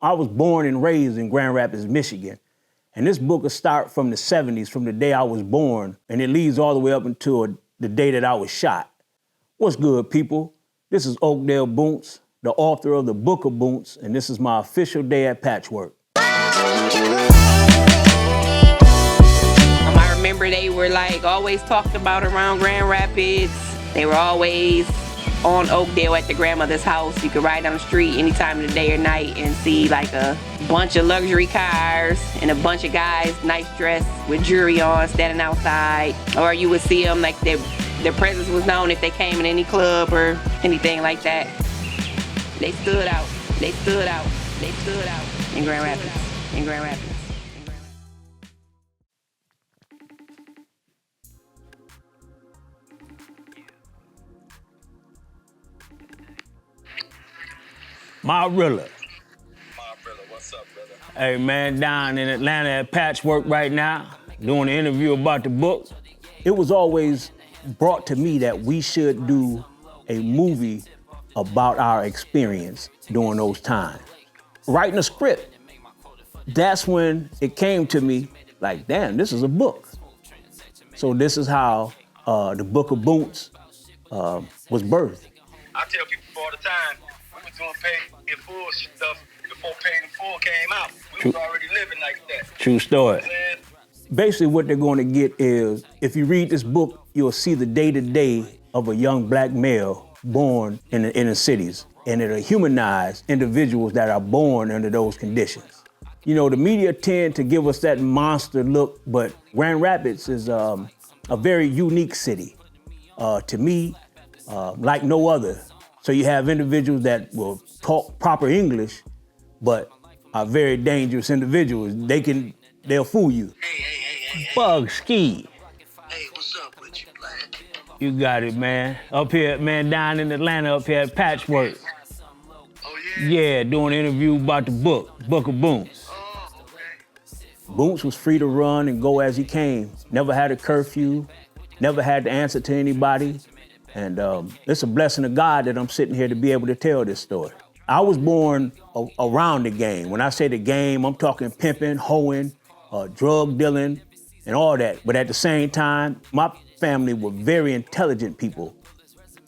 I was born and raised in Grand Rapids, Michigan. And this book will start from the 70s, from the day I was born, and it leads all the way up until the day that I was shot. What's good, people? This is Oakdale Boonce, the author of the Book of Boonce, and this is my official day at Patchwork. I remember they were like always talked about around Grand Rapids. They were always on Oakdale at the grandmother's house. You could ride down the street any time of the day or night and see like a bunch of luxury cars and a bunch of guys, nice dress with jewelry on, standing outside. Or you would see them like their presence was known if they came in any club or anything like that. They stood out. They stood out. They stood out in Grand Rapids. In Grand Rapids. Marilla. What's up, brother? Hey, man, down in Atlanta at Patchwork right now, doing an interview about the book. It was always brought to me that we should do a movie about our experience during those times. Writing a script, that's when it came to me, like, damn, this is a book. So this is how the Book of Boonce was birthed. I tell people all the time, we was doing paid in full stuff before paid in full came out. We was already living like that. True story. You know what I'm saying? Basically what they're going to get is, if you read this book, you'll see the day-to-day of a young black male born in the inner cities, and it'll humanize individuals that are born under those conditions. You know, the media tend to give us that monster look, but Grand Rapids is a very unique city. To me, like no other. So you have individuals that will talk proper English, but are very dangerous individuals. They'll fool you. Hey. Bug ski. Hey, what's up with you, Black? You got it, man. Up here, man, down in Atlanta, up here at Patchwork. Oh, yeah? Yeah, doing an interview about the book of Boonce. Oh, okay. Boonce was free to run and go as he came. Never had a curfew, never had to answer to anybody. And it's a blessing of God that I'm sitting here to be able to tell this story. I was born around the game. When I say the game, I'm talking pimping, hoeing, drug dealing, and all that. But at the same time, my family were very intelligent people.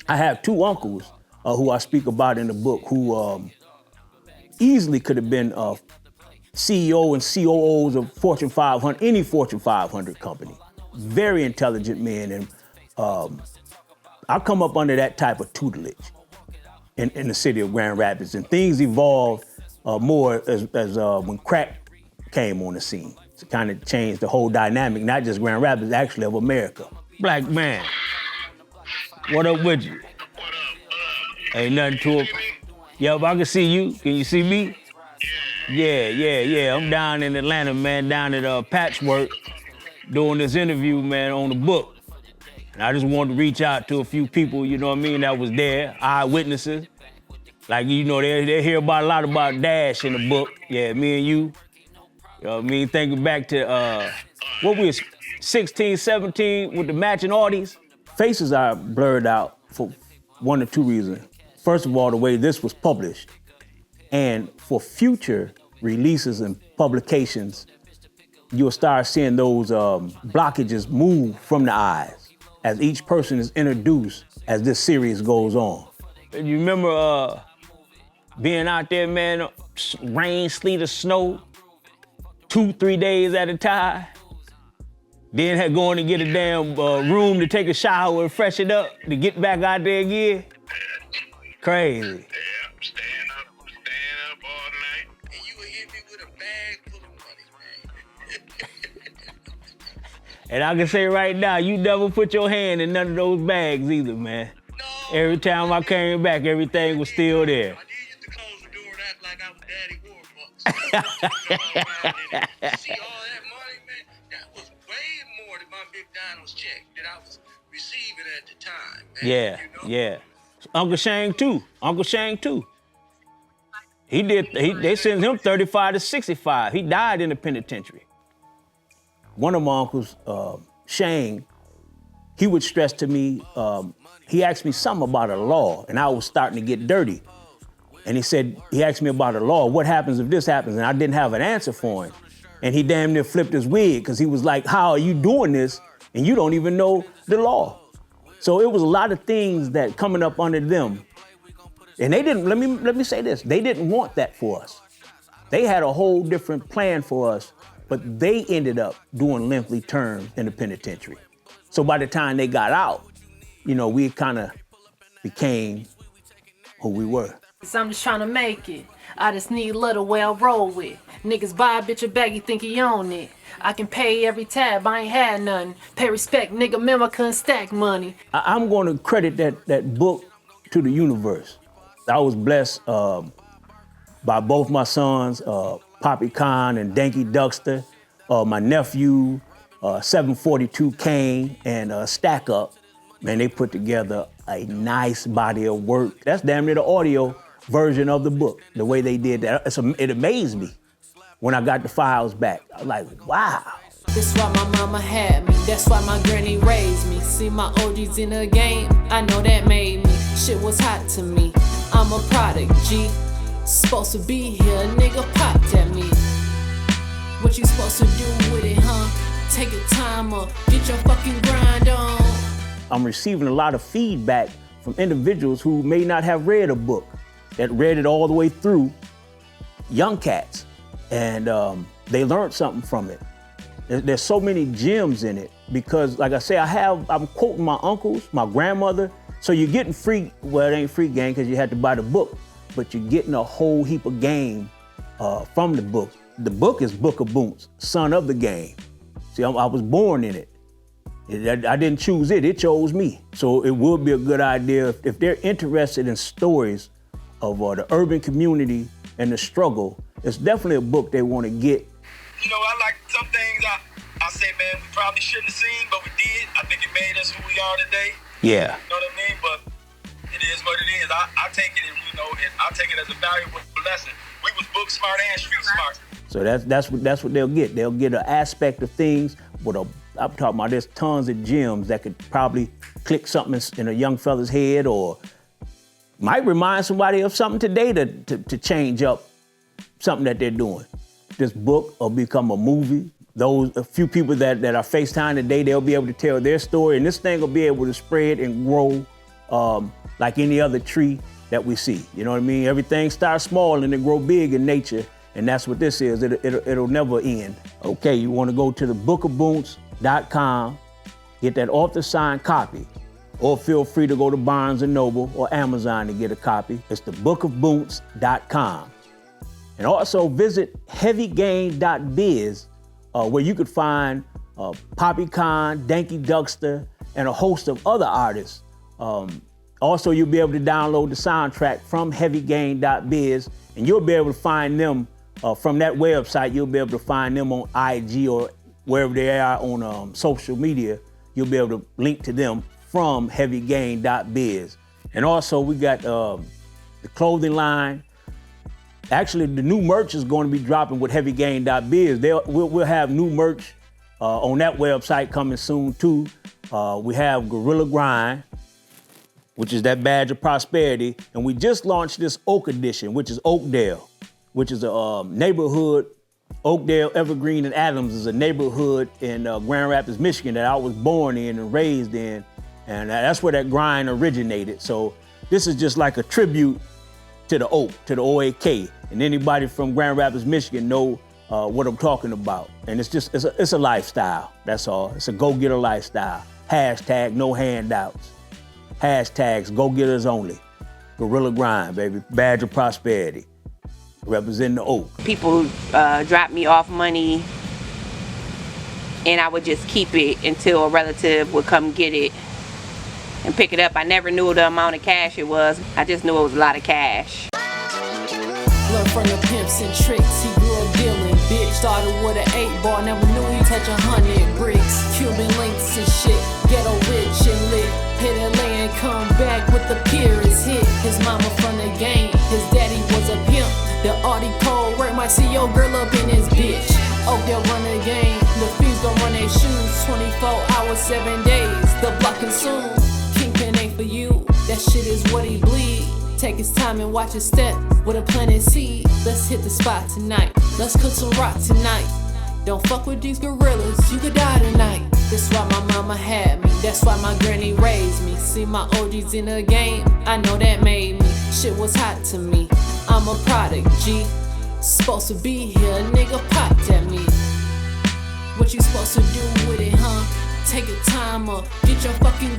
I have two uncles who I speak about in the book who easily could have been CEO and COOs of Fortune 500, any Fortune 500 company. Very intelligent men, and I come up under that type of tutelage in the city of Grand Rapids, and things evolved more as when crack came on the scene. To kind of change the whole dynamic, not just Grand Rapids, actually of America. Black man, what up with you? What up? Ain't nothing to it. Yep, I can see you. Can you see me? Yeah. I'm down in Atlanta, man, down at Patchwork, doing this interview, man, on the book. And I just wanted to reach out to a few people, you know what I mean, that was there, eyewitnesses. Like, you know, they hear about a lot about Dash in the book. Yeah, me and you. You know what I mean? Thinking back to, what we was, 16, 17 with the matching Audis. Faces are blurred out for one or two reasons. First of all, the way this was published. And for future releases and publications, you'll start seeing those blockages move from the eyes as each person is introduced as this series goes on. You remember being out there, man, rain, sleet, or snow, 2-3 days at a time? Then had going to get a damn room to take a shower and freshen up to get back out there again. Crazy. Yeah, staying up all night. And you would hit me with a bag full of money, man. And I can say right now, you never put your hand in none of those bags either, man. No. Every time I came back, everything was still there. I did used to close the door and act like I was Daddy Warbucks. See all that money, man? That was way more than my McDonald's check that I was receiving at the time, man. Yeah. Uncle Shang too. They sent him 35 to 65. He died in the penitentiary. One of my uncles, Shang, he would stress to me, he asked me something about a law, and I was starting to get dirty. And he asked me about the law. What happens if this happens? And I didn't have an answer for him. And he damn near flipped his wig because he was like, how are you doing this and you don't even know the law? So it was a lot of things that coming up under them. And they didn't, let me say this, they didn't want that for us. They had a whole different plan for us, but they ended up doing lengthy terms in the penitentiary. So by the time they got out, we kind of became who we were. I'm just trying to make it. I just need little way I roll with. Niggas buy a bitch a bag, you think he own it. I can pay every tab, I ain't had nothing. Pay respect, nigga, remember I couldn't stack money. I'm going to credit that book to the universe. I was blessed by both my sons, Poppy Khan and Danky Duckster, my nephew, 742 Kane, and Stack Up. Man, they put together a nice body of work. That's damn near the audio version of the book, the way they did that. It amazed me when I got the files back. I was like, wow. That's why my mama had me, that's why my granny raised me. See my OGs in the game, I know that made me. Shit was hot to me, I'm a product, G. Supposed to be here, nigga popped at me. What you supposed to do with it, huh? Take your time up, get your fucking grind on. I'm receiving a lot of feedback from individuals who may not have read a book, that read it all the way through, young cats, and they learned something from it. There's so many gems in it because, like I say, I'm quoting my uncles, my grandmother, so you're getting free, well, it ain't free game because you had to buy the book, but you're getting a whole heap of game from the book. The book is Book of Boonce, son of the game. See, I was born in it. I didn't choose it, it chose me. So it would be a good idea if they're interested in stories of the urban community and the struggle, it's definitely a book they want to get. I like some things I say, man, we probably shouldn't have seen, but we did. I think it made us who we are today. Yeah. You know what I mean? But it is what it is. I take it, and I take it as a valuable lesson. We was book smart and street smart. So that's what they'll get. They'll get an aspect of things with I'm talking about there's tons of gems that could probably click something in a young fella's head or might remind somebody of something today to change up something that they're doing. This book will become a movie. A few people that are FaceTime today, they'll be able to tell their story, and this thing will be able to spread and grow like any other tree that we see. You know what I mean? Everything starts small and it grow big in nature, and that's what this is. It'll never end. Okay, you want to go to the bookofboonce.com, get that author-signed copy, or feel free to go to Barnes & Noble or Amazon to get a copy. It's the bookofboonce.com. And also visit heavygain.biz, where you could find Poppy Khan, Danky Duckster, and a host of other artists. Also, you'll be able to download the soundtrack from heavygain.biz, and you'll be able to find them from that website. You'll be able to find them on IG or wherever they are on social media. You'll be able to link to them from heavygain.biz. And also, we got the clothing line. Actually, the new merch is going to be dropping with heavygain.biz. We'll have new merch on that website coming soon too. We have Gorilla Grind, which is that badge of prosperity. And we just launched this Oak Edition, which is Oakdale, which is a neighborhood. Oakdale, Evergreen, and Adams is a neighborhood in Grand Rapids, Michigan that I was born in and raised in. And that's where that grind originated. So this is just like a tribute to the Oak, to the OAK. And anybody from Grand Rapids, Michigan know what I'm talking about. And it's a lifestyle, that's all. It's a go-getter lifestyle. Hashtag no handouts. Hashtags go-getters only. Gorilla Grind, baby. Badge of prosperity. Representing the Oak. People drop me off money and I would just keep it until a relative would come get it and pick it up. I never knew the amount of cash it was. I just knew it was a lot of cash. Learn from the pimps and tricks, he grew up dealing. Bitch started with an 8-ball, never knew he'd touch 100 bricks. Cuban links and shit, ghetto rich and lit. Hit a land, come back with the purest hit. His mama from the game, his daddy was a pimp. The Audi pole work might see your girl up in his bitch. Oakdale run the game, the fees gon' run their shoes. 24 hours, 7 days, the block consumed. Kingpin ain't for you, that shit is what he bleed. Take his time and watch his step with a planted seed. Let's hit the spot tonight. Let's cook some rock tonight. Don't fuck with these gorillas, you could die tonight. That's why my mama had me, that's why my granny raised me. See my OGs in the game, I know that made me. Shit was hot to me, I'm a product, G. Supposed to be here, a nigga popped at me. What you supposed to do with it, huh? Take your time or get your fucking